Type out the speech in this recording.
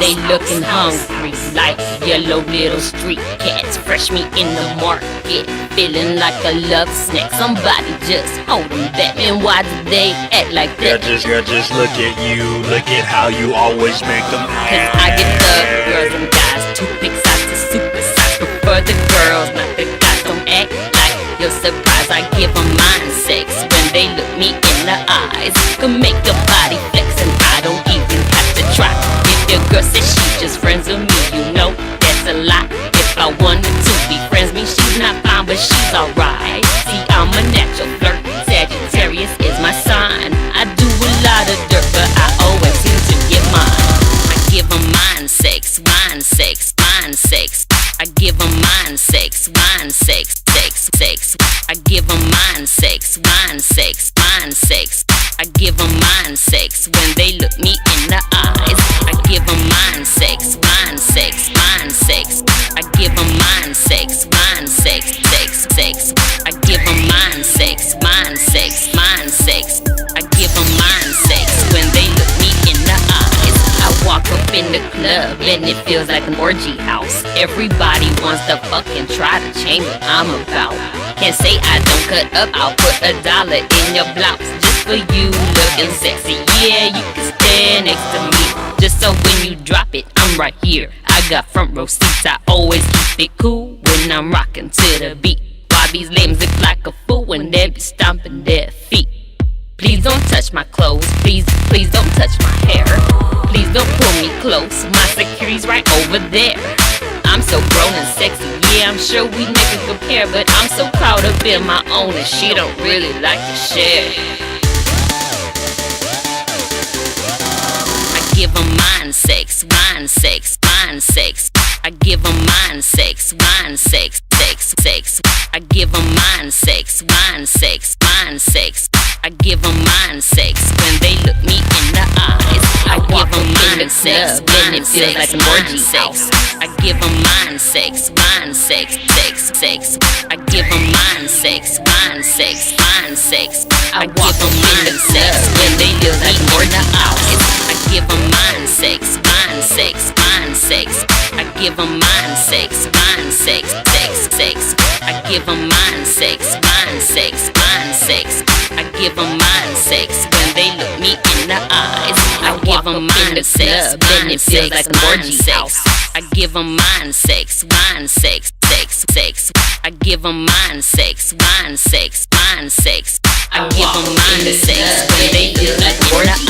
They looking hungry like yellow little street cats. Fresh meat in the market, feeling like a love snack. Somebody just hold them back. Man, why do they act like that? Girl, just look at you. Look at how you always make them act. Cause I get the girls and guys, toothpick size to super size. Prefer the girls, not the guys. Don't act like you're surprised. I give them mind sex when they look me in the eyes. Can make your body flex and I don't even have to try. If your girl says she just friends with me, you know that's a lie. If I wanted to be friends with me, she's not fine, but she's alright. See, I'm a natural flirt. Sagittarius is my sign. I do a lot of dirt, but I always seem to get mine. I give them mind sex, wine sex, mind sex. I give them mind sex, wine sex, sex, sex. I give them mind sex, wine sex, mind sex. I give them mind sex when they look me in the eyes. I give them mind sex, wine sex, mind sex. I give them mind sex, wine sex, sex, sex. I give them mind sex, mind sex, mind sex. I give them mind sex when they look me in the eyes. I walk up in the club and it feels like an orgy house. Everybody wants to fucking try to change what I'm about. Can't say I don't cut up, I'll put $1 in your blouse just for you looking sexy. Yeah, you can stand next to me, just so when you drop it, I'm right here. I got front row seats, I always keep it cool when I'm rocking to the beat. Why these lambs look like a fool when they be stomping their feet? Please don't touch my clothes, please don't touch my hair. Please don't pull me close, my security's right over there. I'm so grown and sexy, yeah, I'm sure we never compare. But I'm so caught up in my own and she don't really like to share. I give them mind sex, wine sex, mind sex. I give them mind sex, wine sex, sex, sex. I give them mind sex, wine sex, mind sex. I give them mind sex when they look me in the eyes. I give them mind sex when it feels like an orgy house. I give them mind sex, wine sex, sex, sex. I give them mind sex, wine sex, mind sex. I give them mind sex when they feel like an orgy house. I give them mind sex, wine sex, mind sex. I give them mind sex, wine sex, sex, sex. I give them mind sex, wine sex, mind sex. I give them mind sex when they look me in the eyes. I give them mind sex when it feels like an orgy house. I give them mind sex, wine sex, sex, sex. I give them mind sex, wine sex, mind sex. I give them mind sex when they feel like an orgy house.